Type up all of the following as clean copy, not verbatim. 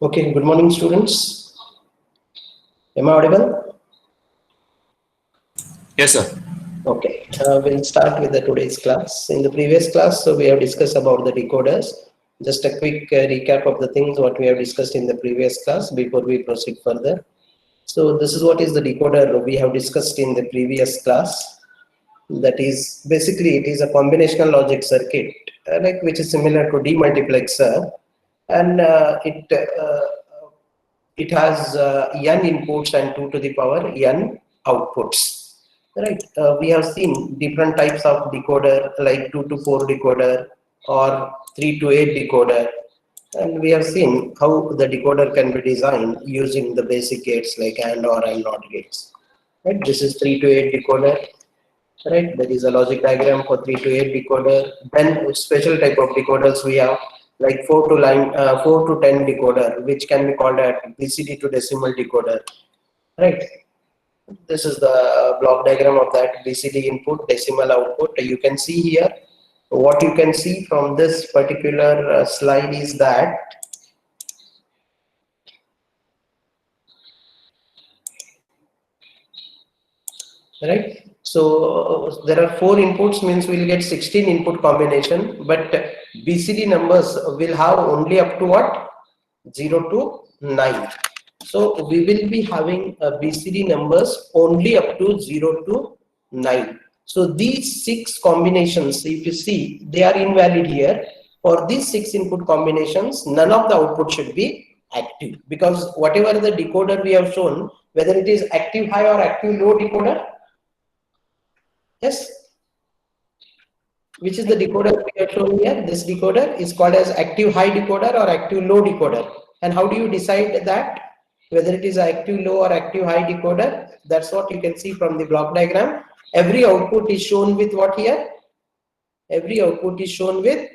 Okay, good morning, students. Am I audible? Yes, sir. Okay, we'll start with the today's class. In the previous class, so we have discussed about the decoders. Just a quick recap of the things what we have discussed in the previous class before we proceed further. So this is what is the decoder we have discussed in the previous class. That is basically it is a combinational logic circuit, like which is similar to demultiplexer, and it has n inputs and 2 to the power n outputs, right? We have seen different types of decoder like 2 to 4 decoder or 3 to 8 decoder, and we have seen how the decoder can be designed using the basic gates like AND or AND NOT gates, right? This is 3 to 8 decoder, right? There is a logic diagram for 3 to 8 decoder. Then special type of decoders we have like 4 to 10 decoder, which can be called a BCD to decimal decoder, right? This is the block diagram of that BCD input, decimal output. You can see here. What you can see from this particular slide is that right. So there are 4 inputs, means we'll get 16 input combination, but BCD numbers will have only up to what? 0 to 9. So we will be having BCD numbers only up to 0 to 9. So these 6 combinations, if you see, they are invalid here. For these 6 input combinations, none of the output should be active, because whatever the decoder we have shown, whether it is active high or active low decoder, yes, which is the decoder we have shown here. This decoder is called as active high decoder or active low decoder. And how do you decide that whether it is active low or active high decoder? That's what you can see from the block diagram. Every output is shown with what here? Every output is shown with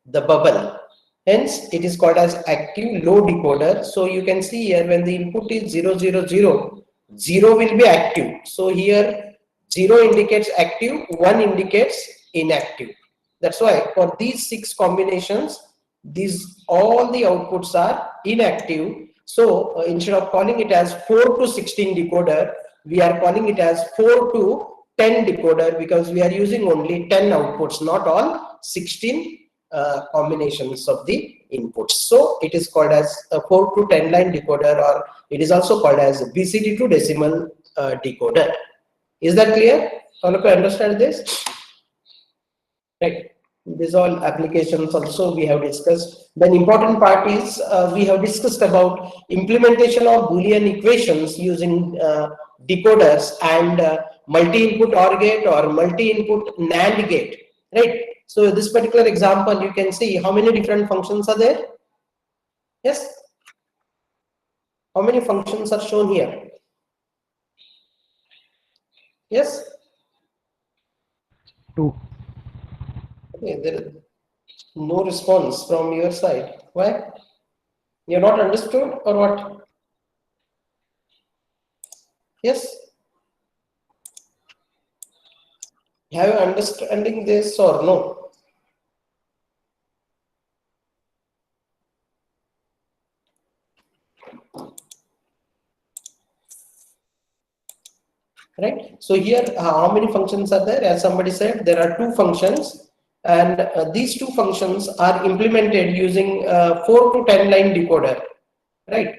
the bubble. Hence, it is called as active low decoder. So you can see here when the input is 0, 0, 0, 0 will be active. So here 0 indicates active, 1 indicates inactive. That's why for these 6 combinations, these all the outputs are inactive. So instead of calling it as 4 to 16 decoder, we are calling it as 4 to 10 decoder, because we are using only 10 outputs, not all 16 combinations of the inputs. So it is called as a 4 to 10 line decoder, or it is also called as BCD to decimal decoder. Is that clear? All of you understand this? Right. These all applications also we have discussed. Then important part is we have discussed about implementation of Boolean equations using decoders and multi-input OR gate or multi-input NAND gate. Right. So this particular example, you can see how many different functions are there. Yes. How many functions are shown here? Yes. 2. Okay, there is no response from your side. Why? You're not understood or what? Yes. Have you understanding this or no? Right. So here, how many functions are there? As somebody said, there are 2 functions, and these 2 functions are implemented using 4 to 10 line decoder, right?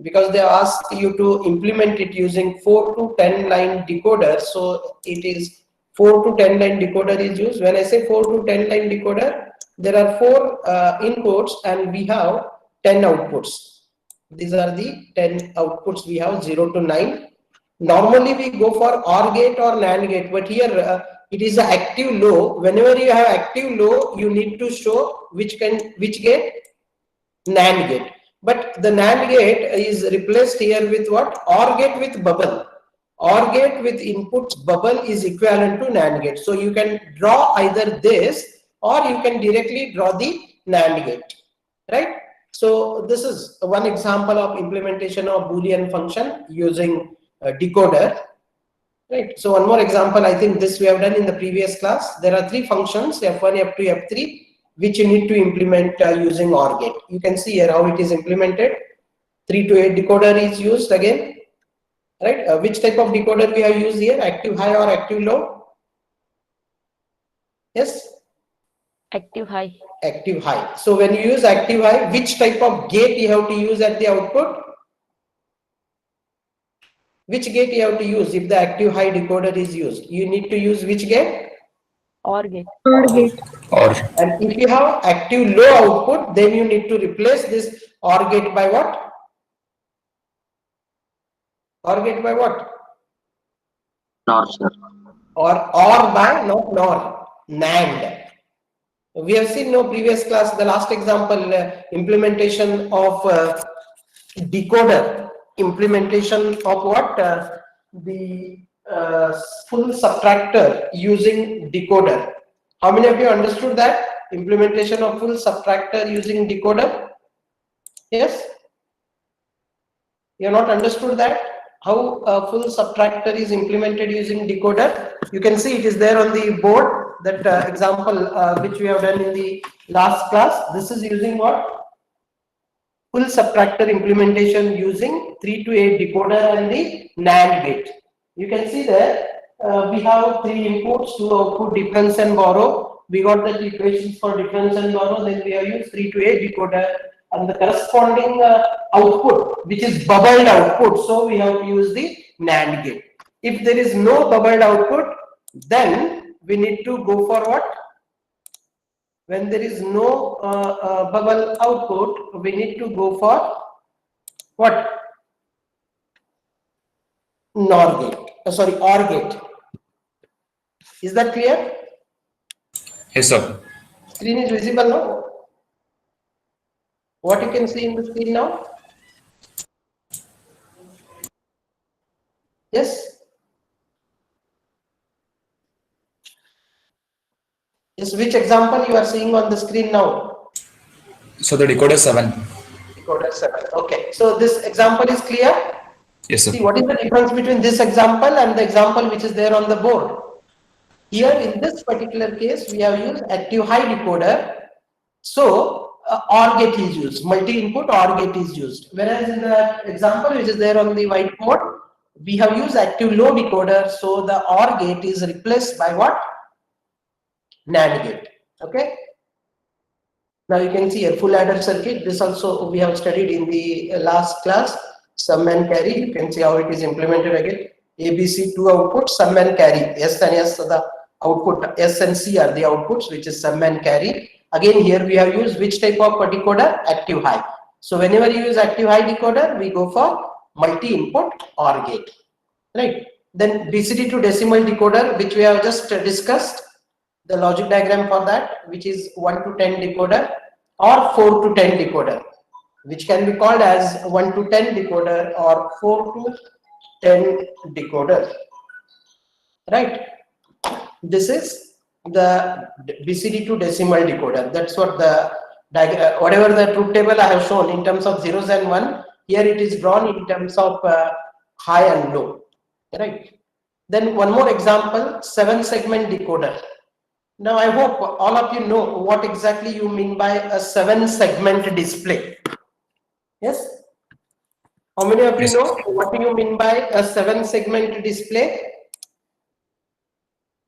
Because they ask you to implement it using 4 to 10 line decoder, so it is 4 to 10 line decoder is used. When I say 4 to 10 line decoder, there are 4 inputs and we have 10 outputs. These are the 10 outputs we have, 0 to 9. Normally we go for OR gate or NAND gate, but here it is active low. Whenever you have active low, you need to show which gate? NAND gate. But the NAND gate is replaced here with what? OR gate with bubble. OR gate with inputs bubble is equivalent to NAND gate. So you can draw either this or you can directly draw the NAND gate, right? So this is one example of implementation of Boolean function using decoder, right? So one more example, I think this we have done in the previous class. There are 3 functions, F1, F2, F3. which you need to implement using OR gate. You can see here how it is implemented. 3 to 8 decoder is used again, right? Which type of decoder we have used here? Active high or active low? Yes? Active high. Active high. So when you use active high, which type of gate you have to use at the output? Which gate you have to use if the active high decoder is used? You need to use which gate? OR gate. OR gate. Or And if you have active low output, then you need to replace this OR gate by what? OR gate by what? NOR, sir. Or by, not NOR, NAND. We have seen no previous class, the last example, implementation of decoder, implementation of what? The full subtractor using decoder. How many of you understood that? Implementation of full subtractor using decoder? Yes? You have not understood that? How a full subtractor is implemented using decoder? You can see it is there on the board, that example which we have done in the last class. This is using what? Full subtractor implementation using 3 to 8 decoder and the NAND gate. You can see there we have 3 inputs, 2 output, difference and borrow. We got the equations for difference and borrow. Then we have used 3 to 8 decoder and the corresponding output, which is bubbled output. So we have to use the NAND gate. If there is no bubbled output, then we need to go for what? When there is no bubble output, we need to go for what? NOR gate. Sorry, OR gate. Is that clear? Yes, sir. Screen is visible now. What you can see in the screen now? Yes. Yes. Which example you are seeing on the screen now? So the decoder 7. Decoder 7. Okay. So this example is clear. Yes, sir. See, what is the difference between this example and the example which is there on the board? Here in this particular case, we have used active high decoder. So OR gate is used, multi-input OR gate is used. Whereas in the example which is there on the whiteboard, we have used active low decoder. So the OR gate is replaced by what? NAND gate. Okay. Now you can see a full adder circuit. This also we have studied in the last class. Sum and carry. You can see how it is implemented again. ABC 2 outputs, sum and carry. S and S are the output. S and C are the outputs, which is sum and carry. Again, here we have used which type of decoder? Active high. So whenever you use active high decoder, we go for multi-input OR gate. Right. Then BCD to decimal decoder, which we have just discussed. The logic diagram for that, which is 1 to 10 decoder or 4 to 10 decoder, which can be called as 1 to 10 decoder or 4 to 10 decoder. Right. This is the BCD to decimal decoder. That's what the whatever the truth table I have shown in terms of zeros and one, here it is drawn in terms of high and low. Right. Then one more example, 7-segment decoder. Now I hope all of you know what exactly you mean by a 7-segment display. Yes? How many of you know what do you mean by a 7-segment display?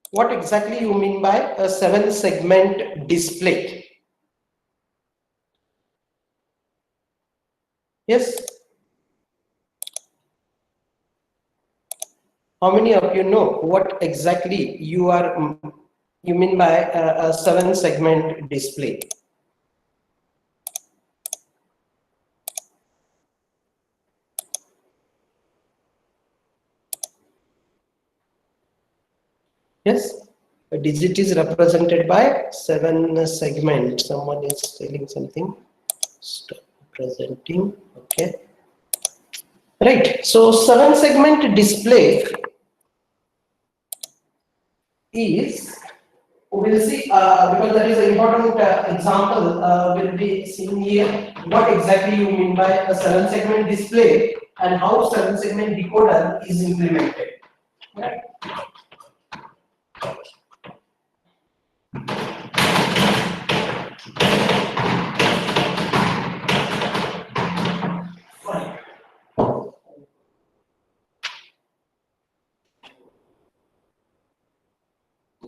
What exactly you mean by a 7-segment display? Yes? How many of you know what exactly you mean by a 7-segment display? Yes, a digit is represented by 7 segments. Someone is telling something. Stop presenting. Okay. Right. So 7-segment display is, we'll see because there is an important example we'll be seeing here. What exactly you mean by a 7-segment display and how 7-segment decoder is implemented. Right.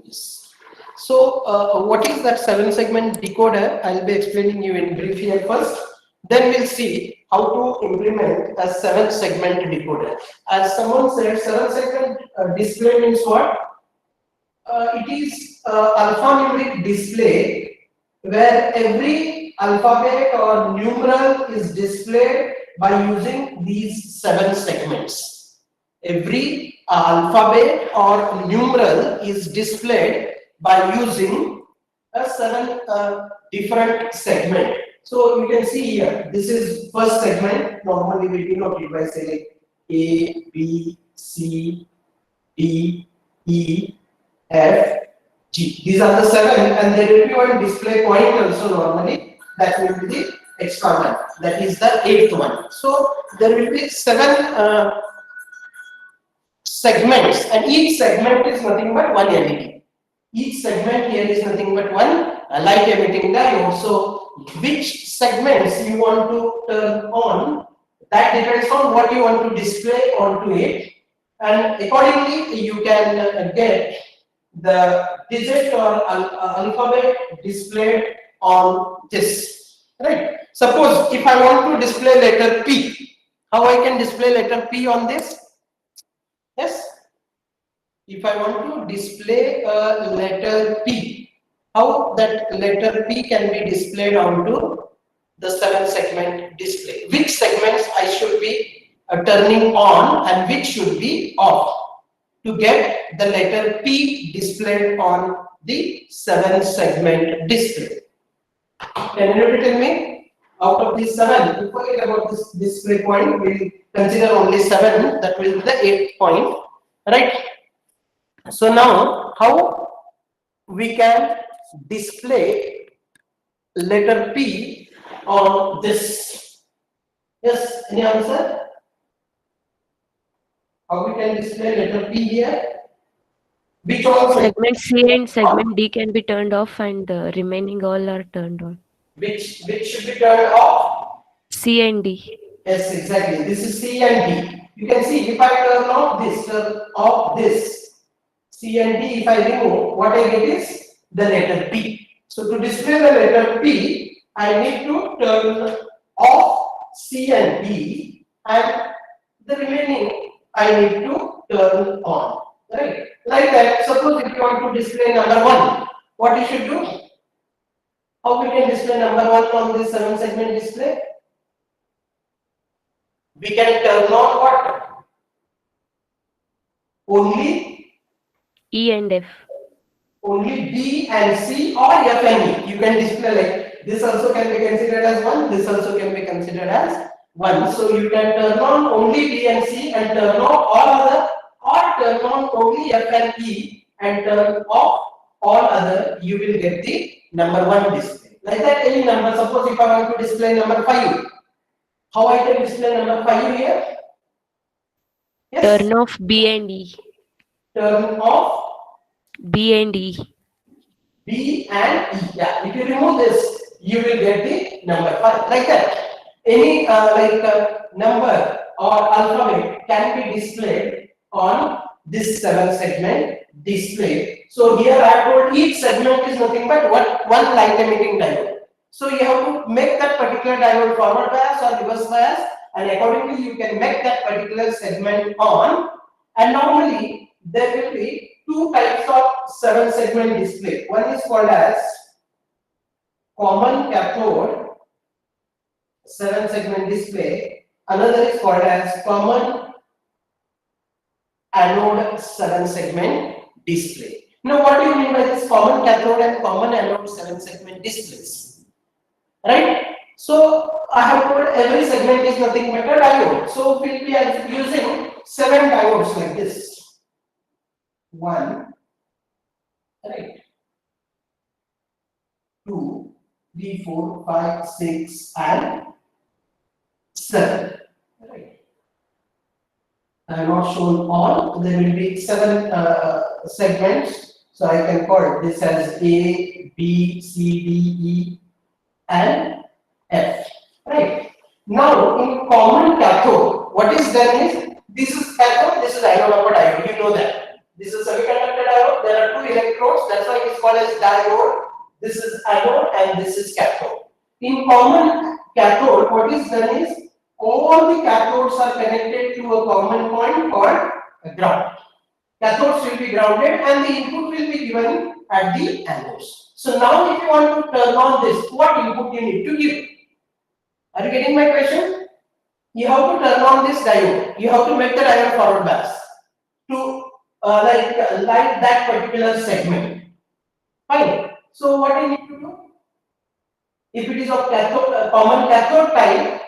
Yes. So, what is that 7-segment decoder? I'll be explaining you in brief here first. Then we'll see how to implement a 7-segment decoder. As someone said, 7-segment display means what? It is alphanumeric display where every alphabet or numeral is displayed by using these 7 segments. Every alphabet or numeral is displayed by using a 7 different segment. So you can see here, this is first segment. Normally we denote it by saying A, B, C, D, E, F, G. These are the 7, and there will be one display point also normally. That will be the extra one. That is the 8th one. So there will be 7 segments, and each segment is nothing but one LED. Each segment here is nothing but one light emitting diode. So which segments you want to turn on, that depends on what you want to display onto it, and accordingly you can get the digit or alphabet displayed on this, right? Suppose if I want to display letter P, how I can display letter P on this? Yes, if I want to display a letter P, how that letter P can be displayed onto the 7-segment display? Which segments I should be turning on and which should be off to get the letter P displayed on the 7-segment display? Can you tell me? Out of these 7, forget about this display point, we'll consider only 7, that will be the 8th point, right? So now, how we can display letter P on this? Yes, any answer? How we can display letter P here? Which all Segment C and segment D can be turned off, and the remaining all are turned on. which should be turned off? C and D. Yes, exactly. This is C and D. You can see if I turn off this C and D, if I remove, what I get is the letter P. So to display the letter P, I need to turn off C and D, and the remaining I need to turn on. Right? Like that. Suppose if you want to display number 1, what you should do? How we can display number 1 on this 7-segment display? We can turn on what? Only E and F. only B and C or F and E. You can display like this also can be considered as 1, this also can be considered as 1. So you can turn on only B and C and turn on all other, or turn on only F and E and turn off all other. You will get the number 1 display. Like that, any number. Suppose if I want to display number 5, how I can display number 5 here? Yes. Turn off B and E. Turn off B and E. B and E. Yeah, if you remove this, you will get the number 5. Like that. Any number or alphabet can be displayed on this 7-segment display. So here I have told each segment is nothing but one light emitting diode. So you have to make that particular diode forward bias or reverse bias, and accordingly you can make that particular segment on. And normally there will be 2 types of 7-segment display. One is called as common cathode 7-segment display. Another is called as common anode 7-segment display. Now, what do you mean by this common cathode and common anode 7-segment displays? Right? So I have told every segment is nothing but a diode. So we'll be using 7 diodes like this. 1, right? 2, 3, 4, 5, 6, and 7. Right? I have not shown all. There will be 7 segments. So I can call this as A, B, C, D, E, and F. Right? Now, in common cathode, what is done is this is cathode, this is anode of a diode. You know that. This is semiconductor diode, there are two electrodes, that's why it is called as diode. This is anode and this is cathode. In common cathode, what is done is all the cathodes are connected to a common point called ground. Cathodes will be grounded and the input will be given at the anodes. So now if you want to turn on this, what input you need to give? Are you getting my question? You have to turn on this diode. You have to make the diode forward bias to light that particular segment. Fine. So what you need to do? If it is of cathode, common cathode type,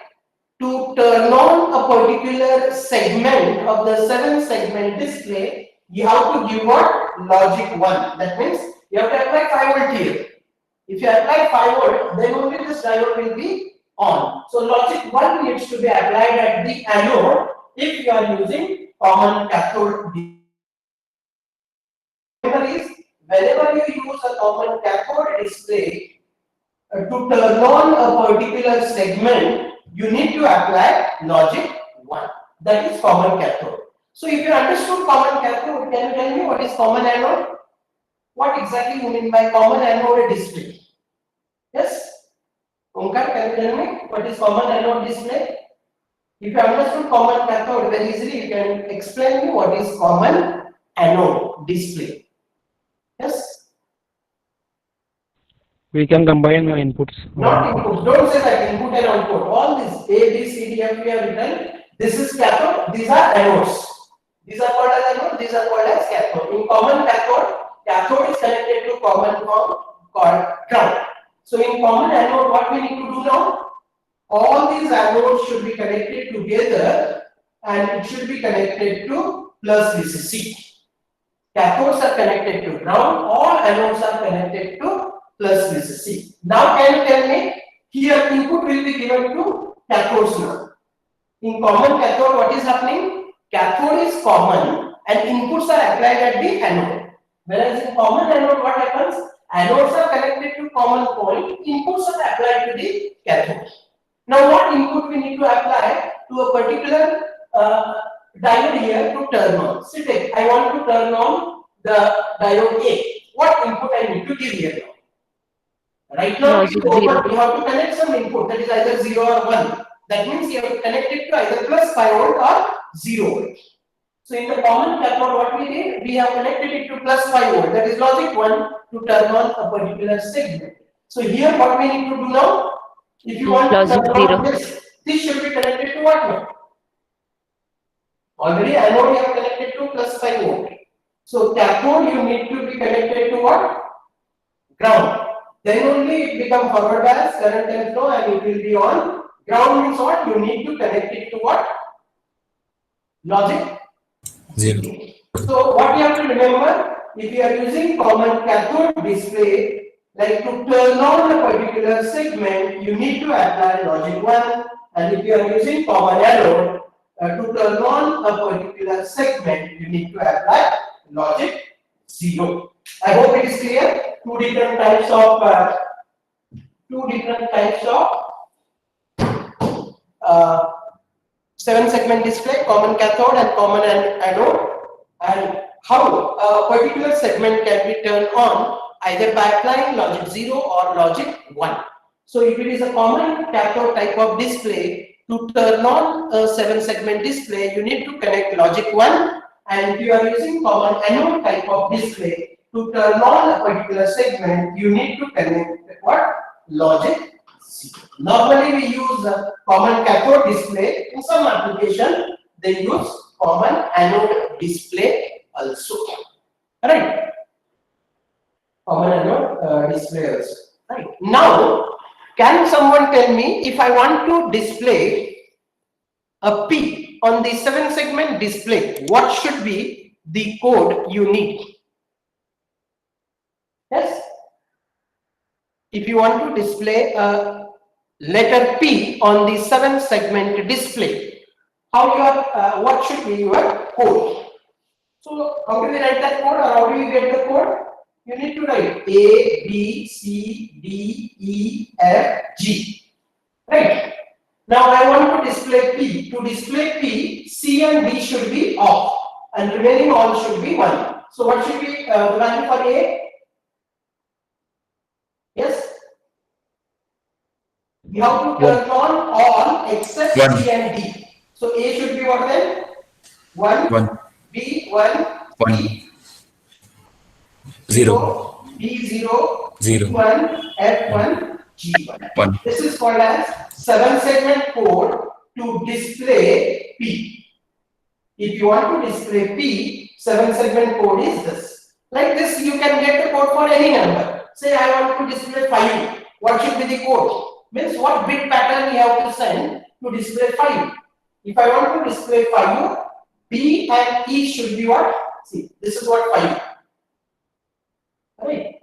to turn on a particular segment of the 7-segment display, you have to give what? Logic 1. That means you have to apply 5 volt here. If you apply 5 volt, then only this diode will be on. So logic 1 needs to be applied at the anode if you are using common cathode. Whenever you use a common cathode display, to turn on a particular segment, you need to apply logic 1. That is common cathode. So if you understood common cathode, can you tell me what is common anode? What exactly you mean by common anode display? Yes? Omkar, can you tell me what is common anode display? If you understood common cathode, very easily you can explain me what is common anode display. Yes? We can combine the inputs. Not input. Don't say that input and output. All this A, B, C, D, F we have written. This is cathode. These are anodes. These are called as anode. These are called as cathode. In common cathode is connected to common form called ground. So in common anode, what we need to do now? All these anodes should be connected together, and it should be connected to plus VCC. Cathodes are connected to ground. All anodes are connected to plus VCC. Now can you tell me, here input will be given to cathodes now. In common cathode, what is happening? Cathode is common and inputs are applied at the anode. Whereas in common anode, what happens? Anodes are connected to common point, inputs are applied to the cathode. Now what input we need to apply to a particular diode here to turn on? Say take, I want to turn on the diode A. What input I need to give here now? Right now, Logic 0. you have to connect some input, that is either 0 or 1. That means you have to connect it to either plus 5 volt or 0 volt. So in the common cathode, what we did, we have connected it to plus 5 volt. That is logic 1 to turn on a particular segment. So here, what we need to do now, if you want Logic to turn on 0. this should be connected to what now? Already anode you have connected to plus 5 volt. So cathode you need to be connected to what? Ground. Then only it becomes forward bias, current and flow, and it will be on. Ground means what? You need to connect it to what? Logic 0. So what you have to remember, if you are using common cathode display, like to turn on a particular segment, you need to apply logic 1. And if you are using common anode, to turn on a particular segment, you need to apply logic 0. I hope it is clear. Two different types of 7-segment display, common cathode and common anode, and how a particular segment can be turned on either by applying logic 0 or logic 1. So if it is a common cathode type of display, to turn on a 7-segment display, you need to connect logic 1, and if you are using common anode type of display, to turn on a particular segment, you need to connect what? Logic 0. Normally we use a common cathode display. In some application, they use common anode display also. Right? Common anode display also. Right. Now, can someone tell me, if I want to display a P on the 7-segment display, what should be the code you need? Yes. If you want to display a letter P on the 7-segment display, how your what should be your code? So how do we write that code, or how do you get the code? You need to write A, B, C, D, E, F, G. Right. Now I want to display P. To display P, C and D should be off, and remaining all should be 1. So what should be the value for A? Yes. You have to turn on all except One. C and D. So A should be what then? 1, 1, B 1, 1, B 0, B 0, 0, B 1, F 1, G 1. 1. This is called as 7-segment code to display P. If you want to display P, 7-segment code is this. Like this, you can get the code for any number. Say I want to display 5. What should be the code? Means what bit pattern you have to send to display 5. If I want to display 5, B and E should be what? See, this is what 5. Right?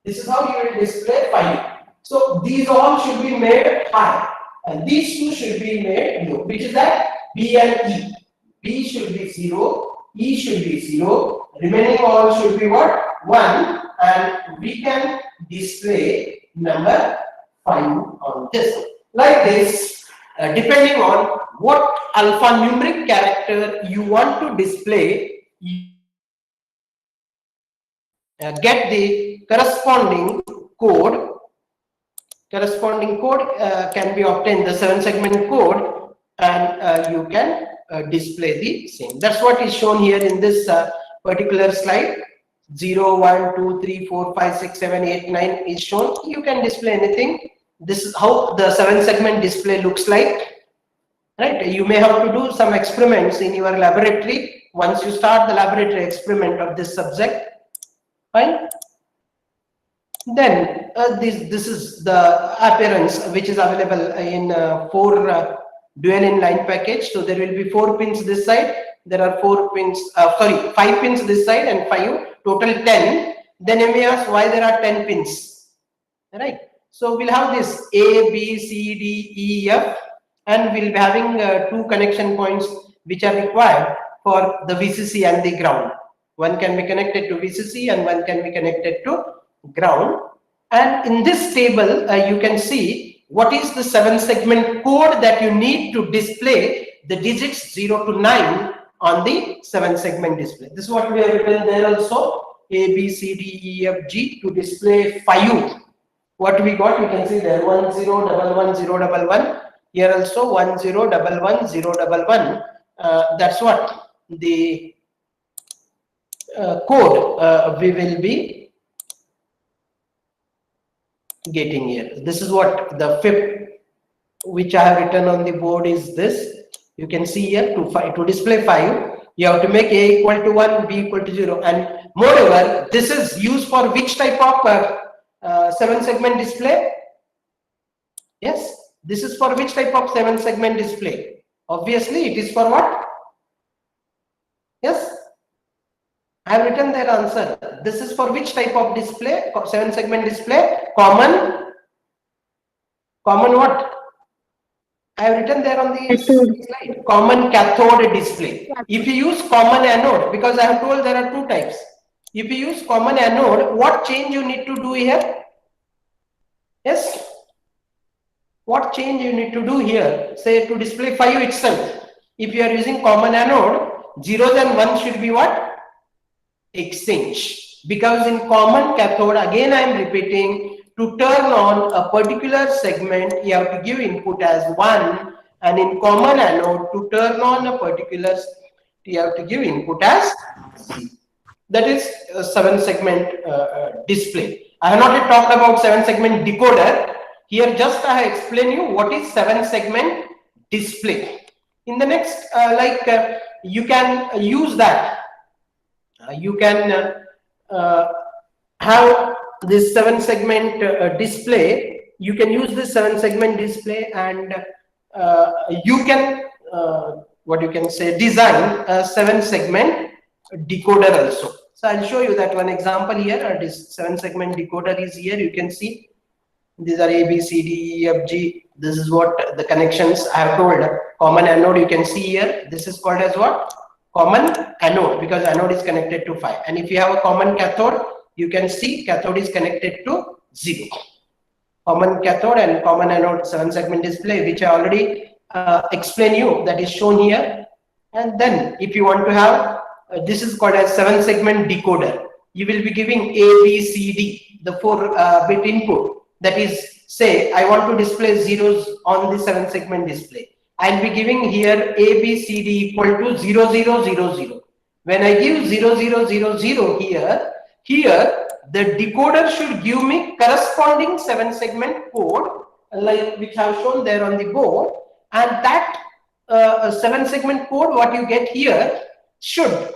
This is how you will display 5. So these all should be made high. And these two should be made low. Which is that? B and E. B should be 0, E should be 0, remaining all should be what? 1, and we can display number 5 on this. Like this, depending on what alphanumeric character you want to display, you get the corresponding code. Corresponding code can be obtained, the 7-segment code, and you can display the same. That's what is shown here in this particular slide. 0, 1, 2, 3, 4, 5, 6, 7, 8, 9 is shown. You can display anything. This is how the 7-segment display looks like. Right? You may have to do some experiments in your laboratory once you start the laboratory experiment of this subject. Fine. Then this is the appearance which is available in 4 dual inline package. So there will be 4 pins this side. There are 4 pins, 5 pins this side and 5, total 10. Then you may ask why there are 10 pins. Right. So we'll have this A, B, C, D, E, F, and we'll be having 2 connection points which are required for the VCC and the ground. One can be connected to VCC and one can be connected to ground. And in this table, you can see what is the 7-segment code that you need to display the digits 0 to 9 on the 7-segment display. This is what we have written there also. A, B, C, D, E, F, G to display 5. What we got, you can see there 1 0 1 1 0 1 1. Here also 1 0 1 1 0 1 1. That's what the code we will be getting here. This is what the 5th which I have written on the board is this. You can see here to display 5, you have to make A equal to 1, B equal to 0, and moreover, this is used for which type of 7-segment display? Yes, this is for which type of 7-segment display? Obviously, it is for what? Yes, I have written their answer. This is for which type of display? 7-segment display? Common what? I have written there on the slide. Common cathode display. If you use common anode, because I have told there are 2 types. If you use common anode, what change you need to do here? Yes. What change you need to do here? Say to display 5 itself. If you are using common anode, 0s and 1 should be what? Exchange. Because in common cathode, again I am repeating, to turn on a particular segment, you have to give input as 1, and in common anode, to turn on a particular, you have to give input as 0. That is a 7-segment display. I have not yet talked about 7-segment decoder. Here just I have explained you what is 7-segment display. In the next, you can use that. You can have this 7-segment display. You can use this 7-segment display, and you can what you can say, design a 7-segment decoder also. So I'll show you that one example here. This 7-segment decoder is here. You can see these are A, B, C, D, E, F, G. This is what the connections I have told. Common anode you can see here. This is called as what? Common anode, because anode is connected to 5. And if you have a common cathode, you can see cathode is connected to 0. Common cathode and common anode 7-segment display, which I already explained you, that is shown here. And then if you want to have this is called as 7-segment decoder. You will be giving A, B, C, D, the 4-bit input. That is, say, I want to display zeros on the 7-segment display. I'll be giving here A, B, C, D equal to 0, 0, 0, 0. When I give 0, 0, 0, 0 here the decoder should give me corresponding 7-segment code, like which I have shown there on the board, and that 7-segment code what you get here should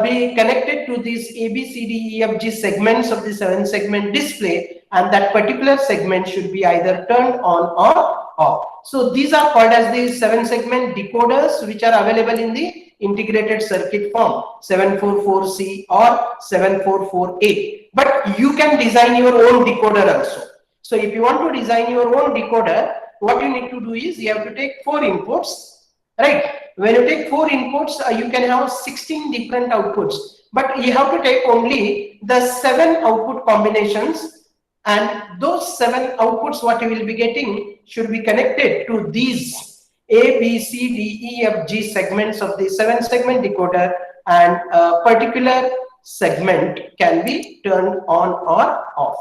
be connected to these A, B, C, D, E, F, G segments of the 7-segment display, and that particular segment should be either turned on or off. So these are called as the 7-segment decoders, which are available in the integrated circuit form 744C or 744A. But you can design your own decoder also. So if you want to design your own decoder, what you need to do is you have to take 4 inputs, right? When you take 4 inputs, you can have 16 different outputs, but you have to take only the 7 output combinations, and those 7 outputs what you will be getting should be connected to these A, B, C, D, E, F, G segments of the 7-segment decoder, and a particular segment can be turned on or off.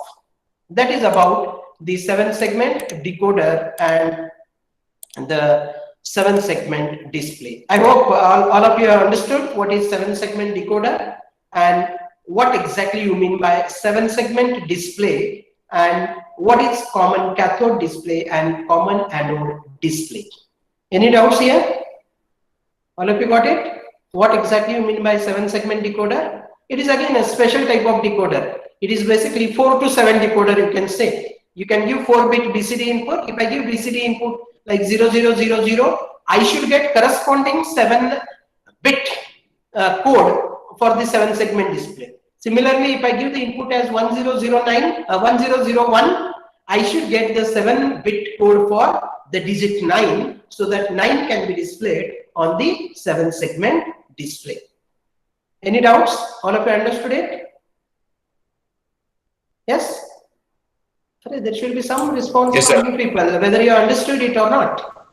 That is about the 7-segment decoder and the 7-segment display. I hope all of you have understood what is 7-segment decoder and what exactly you mean by 7-segment display, and what is common cathode display and common anode display. Any doubts here? All of you got it? What exactly you mean by 7-segment decoder? It is again a special type of decoder. It is basically 4 to 7 decoder, you can say. You can give 4-bit BCD input. If I give BCD input like 0, 0, 0, 0, I should get corresponding 7-bit code for the 7-segment display. Similarly, if I give the input as 1009, 1001, I should get the 7-bit code for the digit 9, so that 9 can be displayed on the 7-segment display. Any doubts? All of you understood it? Yes? There should be some response Yes, from sir. you people, whether you understood it or not.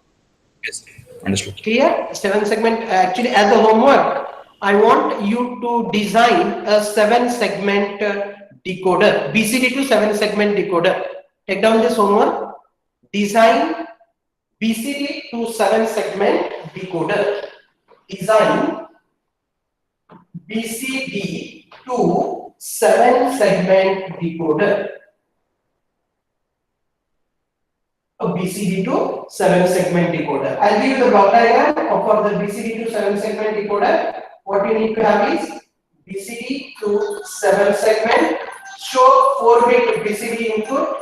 Yes, understood. Clear? 7-segment, actually as a homework, I want you to design a 7-segment decoder, BCD to 7-segment decoder. Take down this homework. Design BCD to 7-segment decoder. Design BCD to 7-segment decoder. A BCD to 7-segment decoder. I'll give you the block diagram for the BCD to 7-segment decoder. What you need to have is BCD to 7-segment. Show 4-bit BCD input,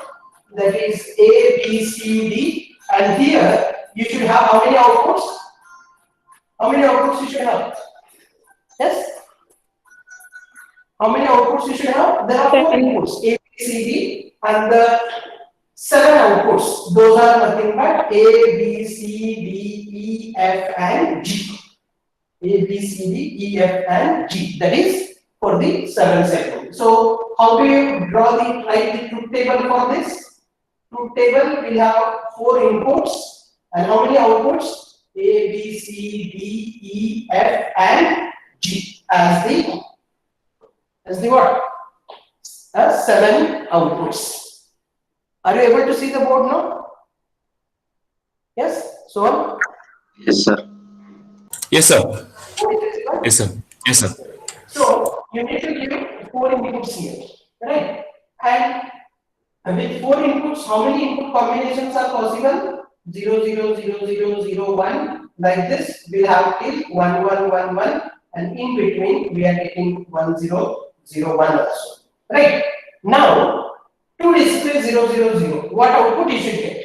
that is A, B, C, D, and here you should have how many outputs? How many outputs you should have? Yes? How many outputs you should have? There are 4 inputs, A, B, C, D, and the 7 outputs. Those are nothing but A, B, C, D, E, F, and G. A, B, C, D, E, F, and G. That is for the 7-segment. So, how do you draw the truth table for this? Truth table will have 4 inputs and how many outputs? A, B, C, D, E, F, and G as the what? As 7 outputs. Are you able to see the board now? Yes? So on? Yes, sir. Yes, sir. Yes, sir. Yes, sir. So you need to give 4 inputs here, right? And with 4 inputs, how many input combinations are possible? 0, 0, 0, 0, 0, 1. Like this, we'll have till 1, 1, 1, 1, and in between we are getting 1, 0, 0, 1 also. Right? Now, to display 0, 0, 0, what output you should get?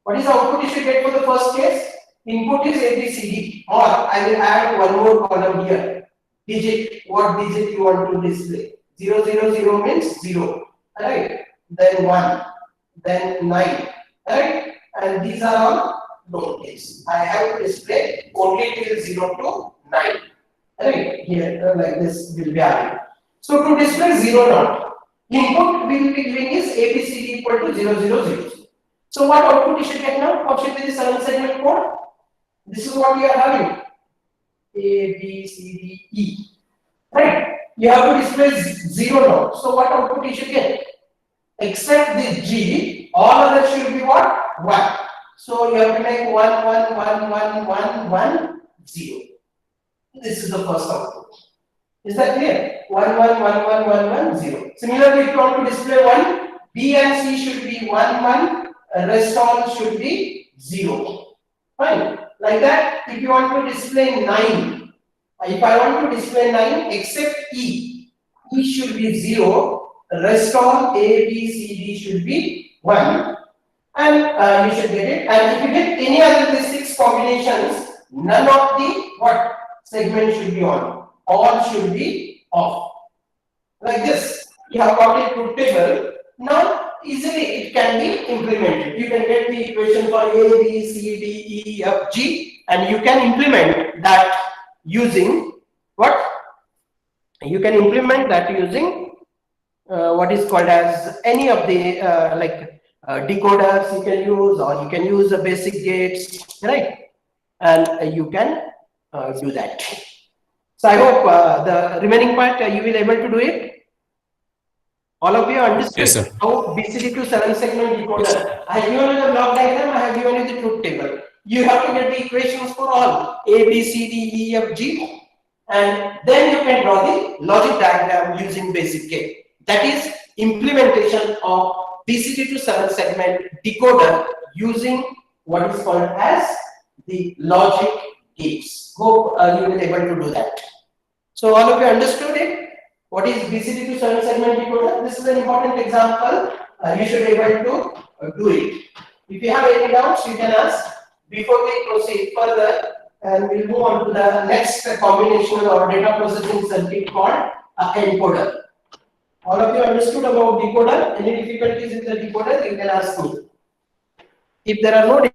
What is the output you should get for the first case? Input is ABCD, or I will add one more column here. Digit, what digit you want to display? 0, 0, 0 means 0, right? Then 1, then 9, right? And these are all known case. I have to display only till 0 to 9, right? Here, like this will be added. So to display 0 naught, input we will be giving is ABCD equal to 0, 0, 0. So what output you should get now? What should be the 7-segment code? This is what we are having. A, B, C, D, E. Right? You have to display 0 now. So what output you should get? Except this G, all others should be what? 1. So you have to make 1, 1, 1, 1, 1, 1, 0. This is the first output. Is that clear? 1, 1, 1, 1, 1, 1, 0. Similarly, if you want to display 1, B and C should be 1, 1, rest all should be 0. Fine. Like that, if you want to display 9, if I want to display 9 except E, E should be 0, rest all A, B, C, D should be 1, and you should get it. And if you get any other of these 6 combinations, none of the what segment should be on, all should be off. Like this, you have got a truth table. Now, easily it can be implemented. You can get the equation for A, B, C, D, E, F, G, and you can implement that using what? You can implement that using what is called as any of the decoders you can use, or you can use the basic gates, right? And you can do that. So I hope the remaining part you will able to do it. All of you understood. Yes, sir. How BCD to 7 segment decoder. I have given you the block diagram, I have given you the truth table. You have to get the equations for all A, B, C, D, E, F, G, and then you can draw the logic diagram using basic gate. That is implementation of BCD to 7 segment decoder using what is called as the logic gates. Hope you will be able to do that. So all of you understood it. What is BCD to 7 segment decoder? This is an important example. You should be able to do it. If you have any doubts, you can ask before we proceed further, and we'll move on to the next combinational or data processing circuit called encoder. All of you understood about decoder? Any difficulties in the decoder? You can ask me. If there are no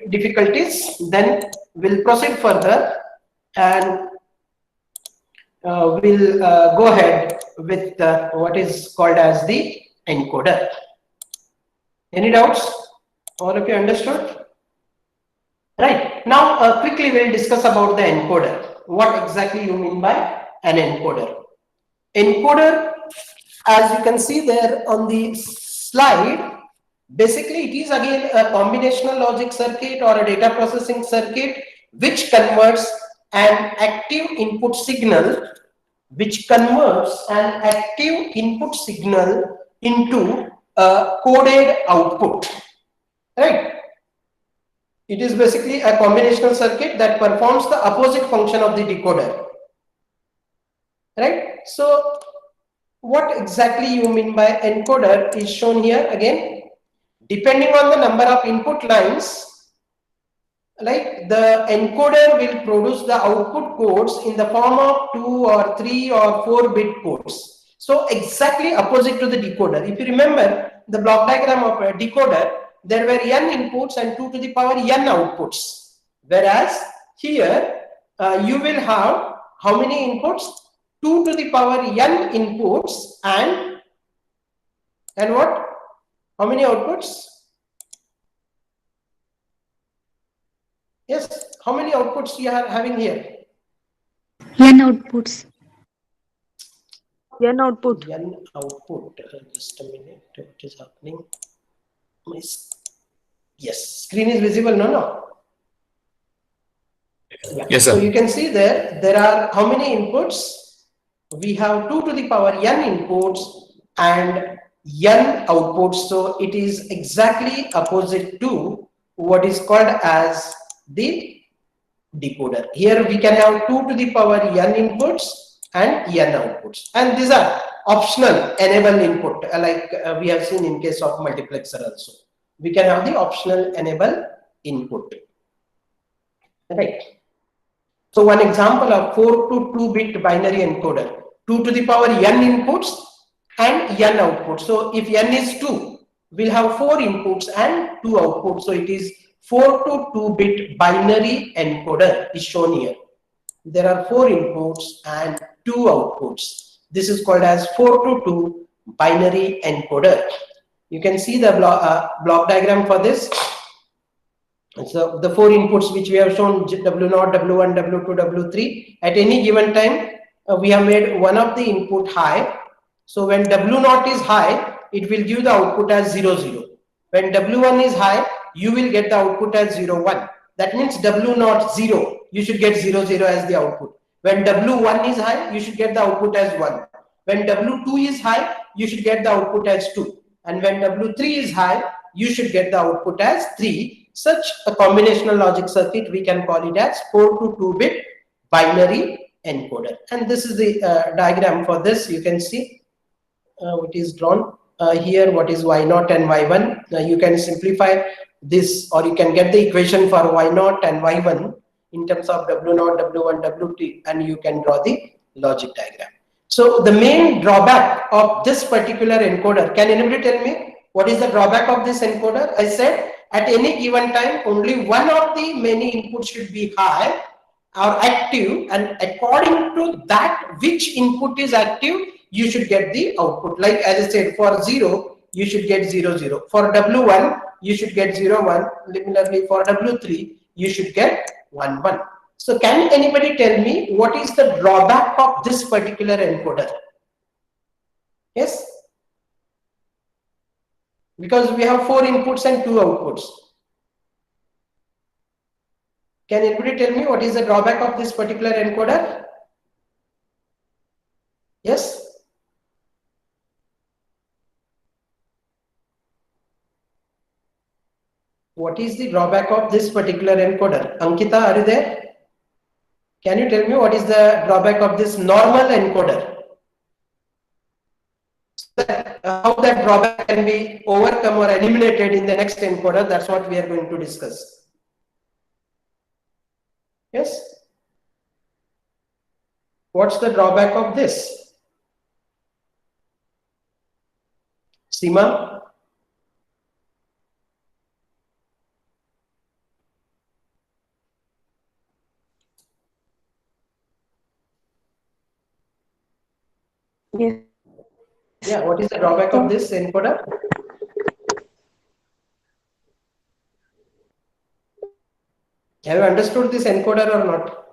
difficulties, then we'll proceed further, and we'll go ahead with what is called as the encoder. Any doubts? All of you understood? Right. Now, quickly we'll discuss about the encoder. What exactly you mean by an encoder? Encoder, as you can see there on the slide, basically it is again a combinational logic circuit or a data processing circuit which converts an active input signal into a coded output, right? It is basically a combinational circuit that performs the opposite function of the decoder, right? So what exactly you mean by encoder is shown here again. Depending on the number of input lines, like the encoder will produce the output codes in the form of 2 or 3 or 4 bit codes. So exactly opposite to the decoder. If you remember the block diagram of a decoder, there were n inputs and 2 to the power n outputs. Whereas here you will have how many inputs? 2 to the power n inputs and what? How many outputs? Yes, how many outputs you are having here? N outputs. N output. N output. Just a minute. What is happening? Yes, screen is visible. No. Yes, sir. So you can see there are how many inputs? We have 2 to the power n inputs and n outputs. So it is exactly opposite to what is called as the decoder. Here we can have 2 to the power n inputs and n outputs, and these are optional enable input, like we have seen in case of multiplexer also. We can have the optional enable input, right? So one example of 4 to 2 bit binary encoder, 2 to the power n inputs and n outputs. So if n is 2, we'll have 4 inputs and 2 outputs. So it is 4 to 2 bit binary encoder is shown here. There are 4 inputs and 2 outputs. This is called as 4 to 2 binary encoder. You can see the block diagram for this. So the four inputs which we have shown, W0, W1, W2, W3, at any given time, we have made one of the input high. So when W0 is high, it will give the output as 0, 0. When W1 is high, you will get the output as 0, 1. That means W0 0, you should get 0, 0 as the output. When W1 is high, you should get the output as 1. When W2 is high, you should get the output as 2. And when W3 is high, you should get the output as 3. Such a combinational logic circuit, we can call it as 4 to 2-bit binary encoder. And this is the diagram for this. You can see it is drawn here, what is Y0 and Y1. You can simplify this, or you can get the equation for Y0 and Y1 in terms of W0, W1, W2, and you can draw the logic diagram. So the main drawback of this particular encoder, can anybody tell me what is the drawback of this encoder? I said at any given time, only one of the many inputs should be high or active, and according to that, which input is active, you should get the output. Like as I said, for 0, you should get 0, 0. For W1, you should get 0, 1. Similarly, for W3, you should get 1, 1. So can anybody tell me what is the drawback of this particular encoder? Yes? Because we have 4 inputs and 2 outputs. Can anybody tell me what is the drawback of this particular encoder? Yes? What is the drawback of this particular encoder? Ankita, are you there? Can you tell me what is the drawback of this normal encoder? How that drawback can be overcome or eliminated in the next encoder, that's what we are going to discuss. Yes? What's the drawback of this? Seema? Yes. Yeah, what is the drawback of this encoder? Have you understood this encoder or not?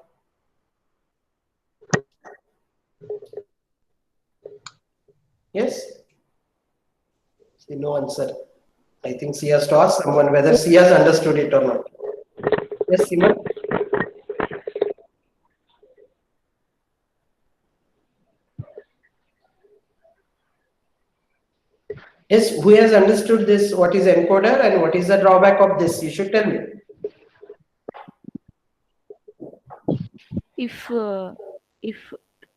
Yes? See, no answer. I think she has to ask someone whether she has understood it or not. Yes, Seema? Yes, who has understood this? What is encoder and what is the drawback of this? You should tell me. If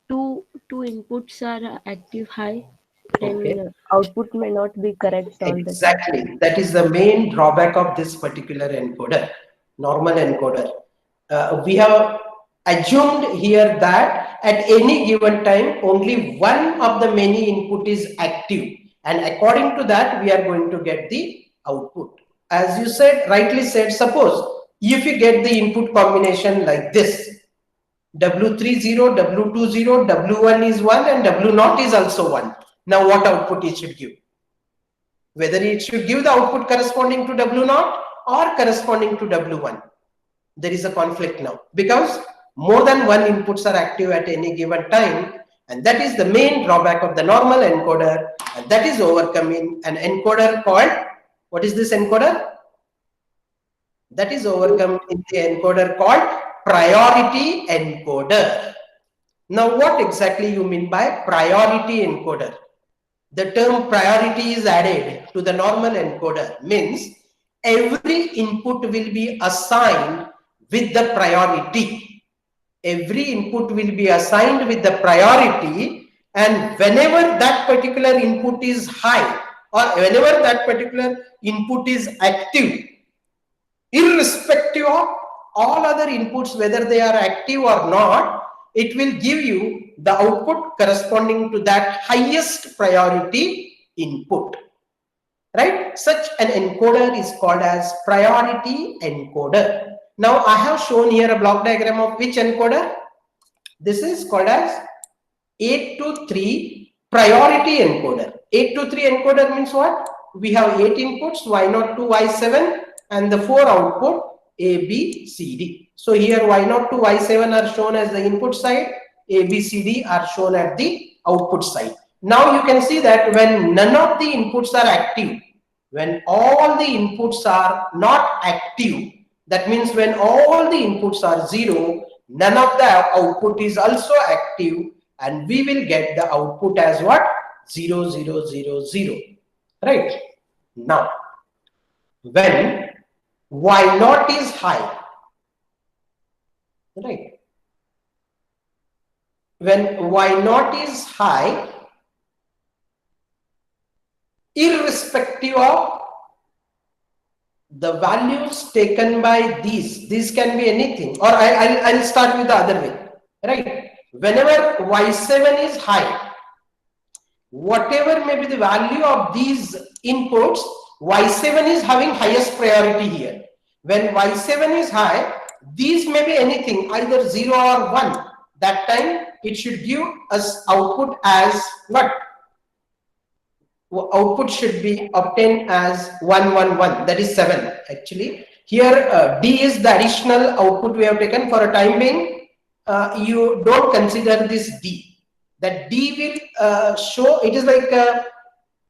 two inputs are active high, then Okay. output may not be correct all the time. Exactly. That is the main drawback of this particular encoder, normal encoder. We have assumed here that at any given time, only one of the many input is active. And according to that, we are going to get the output. As you said, rightly said, suppose if you get the input combination like this, W3 0, W2 0, W1 is 1 and W0 is also 1. Now what output it should give? Whether it should give the output corresponding to W0 or corresponding to W1. There is a conflict now because more than one inputs are active at any given time, and that is the main drawback of the normal encoder, and that is overcoming an encoder called, what is this encoder? That is overcome in the encoder called priority encoder. Now what exactly you mean by priority encoder? The term priority is added to the normal encoder, means every input will be assigned with the priority. Every input will be assigned with the priority, and whenever that particular input is high or whenever that particular input is active, irrespective of all other inputs, whether they are active or not, it will give you the output corresponding to that highest priority input. Right? Such an encoder is called as priority encoder. Now I have shown here a block diagram of which encoder? This is called as 8 to 3 priority encoder. 8 to 3 encoder means what? We have 8 inputs, Y0 to Y7, and the 4 output. A, B, C, D. So here Y0 to Y7 are shown as the input side, A, B, C, D are shown at the output side. Now you can see that when none of the inputs are active, when all the inputs are not active, that means when all the inputs are 0, none of the output is also active, and we will get the output as what? 0, 0, 0, 0. Right? Now, when Y0 is high, right? When Y0 is high, irrespective of the values taken by these can be anything, or I'll start with the other way, right? Whenever Y7 is high, whatever may be the value of these inputs, Y7 is having highest priority here. When Y7 is high, these may be anything, either 0 or 1. That time it should give us output as what? Output should be obtained as 1, 1, 1. That is 7 actually. Here D is the additional output we have taken for a time being. You don't consider this D. That D will show, it is like a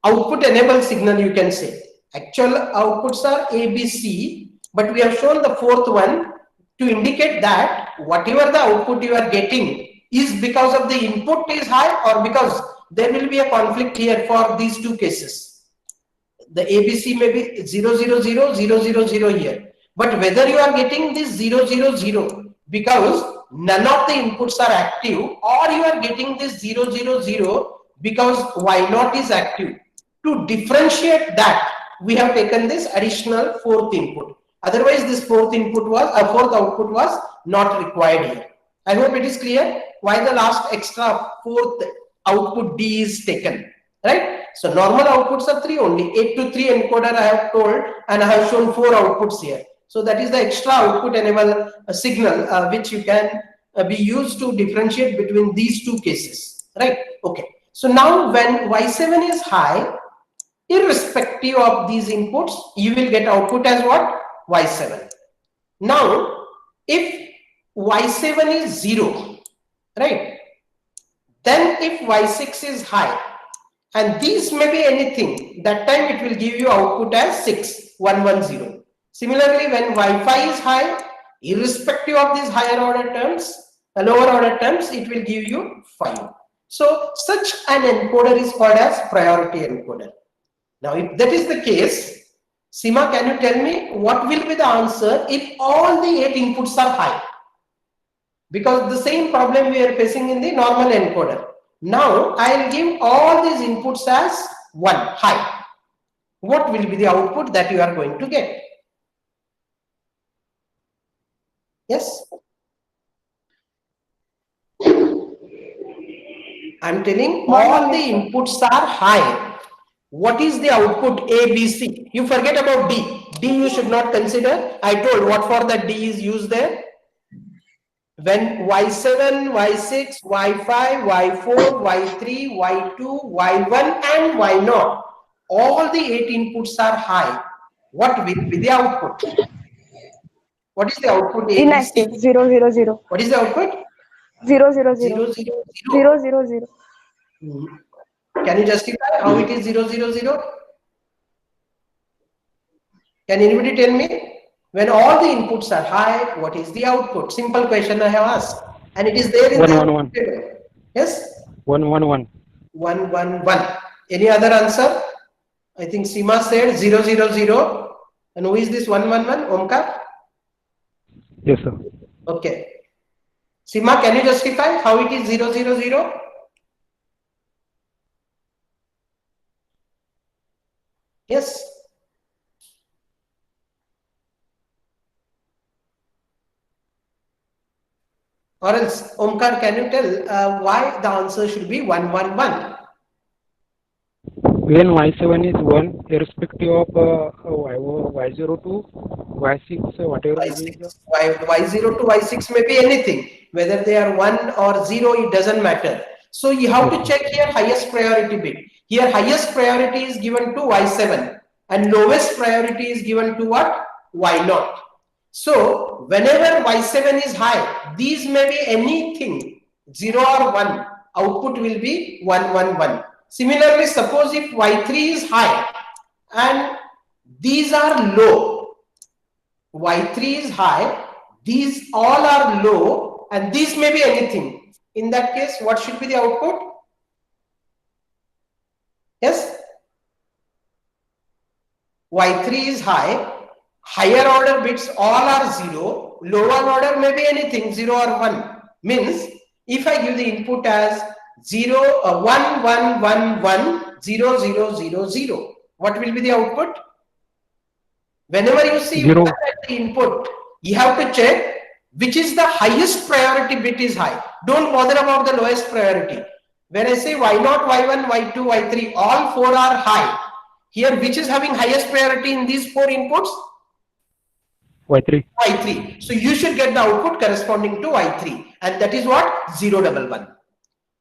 output enable signal, you can say. Actual outputs are A, B, C, but we have shown the fourth one to indicate that whatever the output you are getting is because of the input is high, or because there will be a conflict here for these two cases. The ABC may be 0, 0, 0, 0, 0, 0 here. But whether you are getting this 0, 0, 0 because none of the inputs are active, or you are getting this 0, 0, 0 because Y0 is active. To differentiate that, we have taken this additional fourth input. Otherwise, this fourth output was not required here. I hope it is clear why the last extra fourth output D is taken, right? So normal outputs are 3 only. 8 to 3 encoder I have told, and I have shown 4 outputs here. So that is the extra output enable signal which you can be used to differentiate between these two cases, right? Okay. So now when Y7 is high, irrespective of these inputs, you will get output as what? Y7. Now, if Y7 is 0, right? Then if Y6 is high, and these may be anything, that time it will give you output as 6, 1, 1, 0. Similarly, when Wi-Fi is high, irrespective of these higher order terms, lower order terms, it will give you 5. So such an encoder is called as priority encoder. Now, if that is the case, Seema, can you tell me what will be the answer if all the 8 inputs are high? Because the same problem we are facing in the normal encoder. Now, I will give all these inputs as 1, high. What will be the output that you are going to get? Yes? I am telling all the inputs are high. What is the output A, B, C? You forget about D. D you should not consider. I told what for that D is used there. When Y7, Y6, Y5, Y4, Y3, Y2, Y1 and Y0, all the 8 inputs are high. What will be the output? What is the output? Inactive. 0, 0, 0. What is the output? 0, 0, 0. 0, 0, 0, 0, 0. Can you justify how it is 0, 0, 0? Can anybody tell me? When all the inputs are high, what is the output? Simple question I have asked. And it is there in 1, 1, 1. Yes? 1, 1, 1. 1, 1, 1. Any other answer? I think Seema said 0, 0, 0. And who is this 1, 1, 1? Omkar? Yes, sir. Okay. Seema, can you justify how it is 0, 0, 0? Yes. Or else, Omkar, can you tell why the answer should be 1, 1, 1? When Y7 is 1, irrespective of Y0 to Y6, whatever may be the Y0 to Y6 may be anything. Whether they are 1 or 0, it doesn't matter. So you have to check here highest priority bit. Here highest priority is given to Y7 and lowest priority is given to what? Y0. So whenever Y7 is high, these may be anything 0 or 1, output will be 1 1 1. Similarly, suppose if Y3 is high and these are low, Y3 is high, these all are low, and these may be anything. In that case, what should be the output? Yes, Y3 is high, higher order bits all are 0, lower order may be anything 0 or 1. Means if I give the input as 0 1 1 1 1 0 0 0 0, what will be the output? Whenever you see 0. 1 at the input, you have to check which is the highest priority bit is high. Don't bother about the lowest priority. When I say Y0, Y1, Y2, Y3, all 4 are high. Here, which is having highest priority in these 4 inputs? Y3. Y3. So you should get the output corresponding to Y3, and that is what? 0 1 1.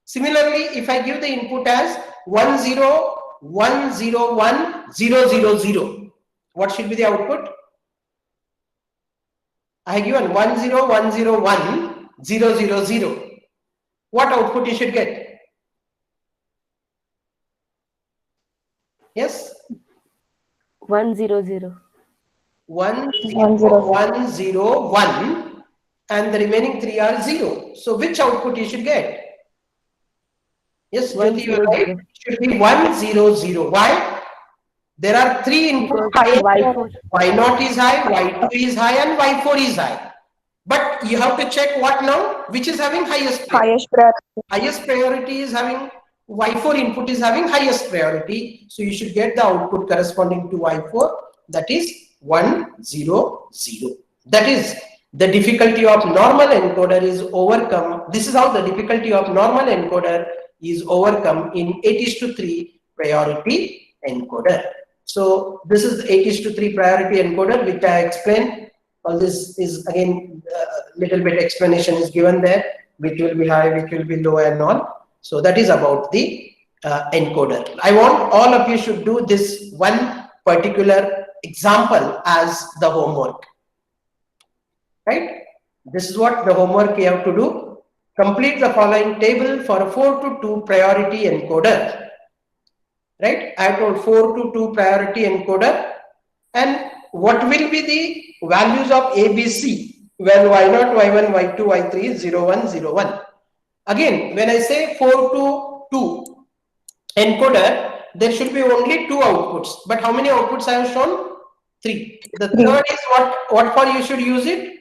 Similarly, if I give the input as 1 0 1 0 1 0 0 0, what should be the output? I have given 1 0 1 0 1 0 0 0. What output you should get? Yes? 100. 1 1 0 0. 1 0 1, and the remaining 3 are 0. So which output you should get? Yes, Jyoti, you are right. It should be 1 0 0. Why? There are 3 inputs. Y4. Y0 is high, Y2 is high, and Y4 is high. But you have to check what now? Which is having highest priority? Highest priority. Highest priority is having Y4 input is having highest priority. So you should get the output corresponding to Y4, that is 1 0 0. That is the difficulty of normal encoder is overcome. This is how the difficulty of normal encoder is overcome in 8:3 priority encoder. So this is the 8:3 priority encoder, which I explained. All this is again little bit explanation is given there, which will be high, which will be low, and all. So that is about the encoder. I want all of you should do this one particular example as the homework. Right? This is what the homework you have to do. Complete the following table for a 4 to 2 priority encoder. Right? I have told 4 to 2 priority encoder. And what will be the values of ABC when Y0, Y1, Y2, Y3 is 0, 1, 0, 1. Again, when I say 4 to 2 encoder, there should be only 2 outputs. But how many outputs I have shown? 3. The third is what for you should use it?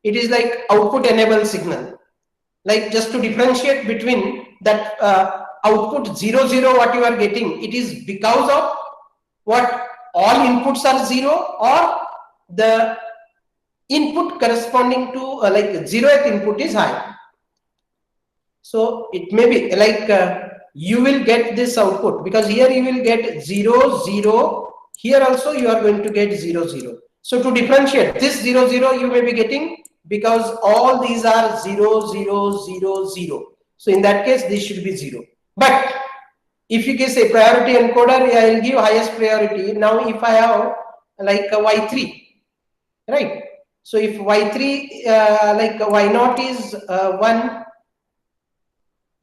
It is like output enable signal. Like just to differentiate between that output 0, 0 what you are getting, it is because of what all inputs are 0 or the input corresponding to like 0th input is high. So it may be like you will get this output because here you will get 0 0, here also you are going to get 0 0. So to differentiate this 0 0 you may be getting because all these are 0 0 0 0. So in that case this should be 0. But if you can say priority encoder, I will give highest priority. Now if I have like a Y3, right? So if Y3 like Y0 is 1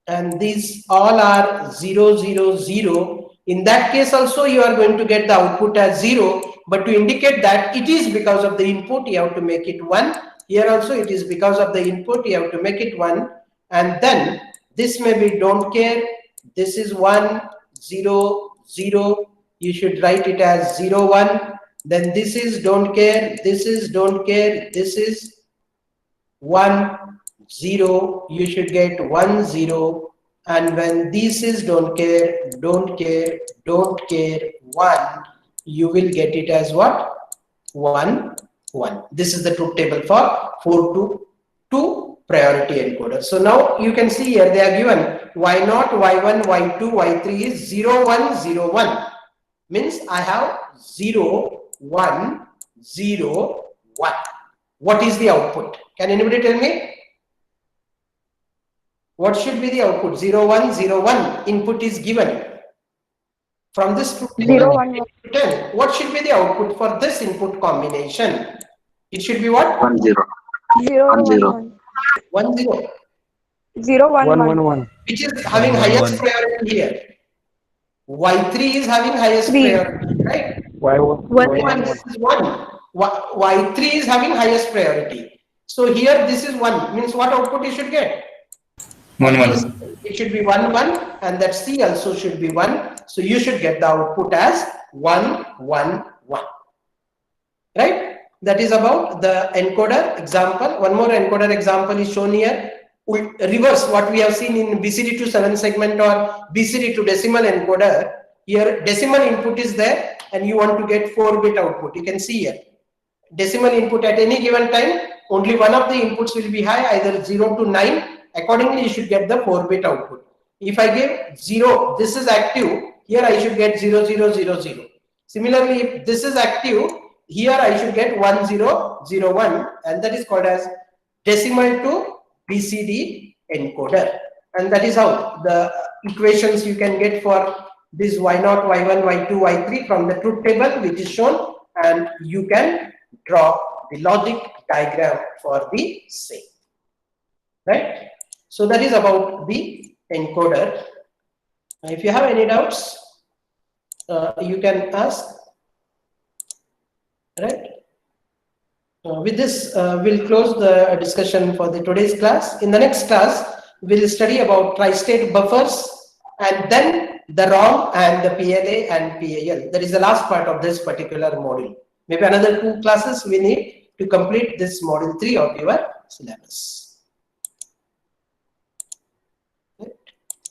and these all are 0 0 0, in that case also you are going to get the output as 0, but to indicate that it is because of the input you have to make it 1. Here also it is because of the input you have to make it 1, and then this may be don't care. This is 1 0 0, you should write it as 0 1. Then this is don't care, this is don't care, this is 1 0, you should get 1 0. And when this is don't care, don't care, don't care 1, you will get it as what? 1 1. This is the truth table for 4 to 2 priority encoder. So now you can see here they are given Y0, Y1, Y2, Y3 is 0 1 0 1. Means I have 0 1 0 1. What is the output? Can anybody tell me? What should be the output? 0 1 0 1 input is given. From this truth table 0 1 1. 10, what should be the output for this input combination? It should be what? 1 0. 0 1 0. 1 1 0, 0 1 1 1. 1 1. which is having 1 1 highest 1. priority here. Y3 is having highest 3. priority, right? Y1 1 And 1 this 1. is 1. Y3 is having highest priority. So here this is 1, means what output you should get? 1 Yes, 1. it should be 1 1, and that C also should be 1. So you should get the output as 1 1 1. Right? That is about the encoder example. One more encoder example is shown here. We reverse what we have seen in BCD to 7 segment or BCD to decimal encoder. Here decimal input is there and you want to get 4-bit output. You can see here. Decimal input at any given time, only one of the inputs will be high, either 0 to 9. Accordingly, you should get the 4-bit output. If I give 0, this is active, here I should get 0 0 0 0. Similarly, if this is active, here I should get 1 0 0 1, and that is called as decimal to BCD encoder. And that is how the equations you can get for this Y0, Y1, Y2, Y3 from the truth table which is shown, and you can draw the logic diagram for the same. Right? So that is about the encoder. If you have any doubts, you can ask. Right? With this, we'll close the discussion for the today's class. In the next class, we'll study about tri-state buffers and then the ROM and the PLA and PAL. That is the last part of this particular module. Maybe another 2 classes we need to complete this module 3 of your syllabus.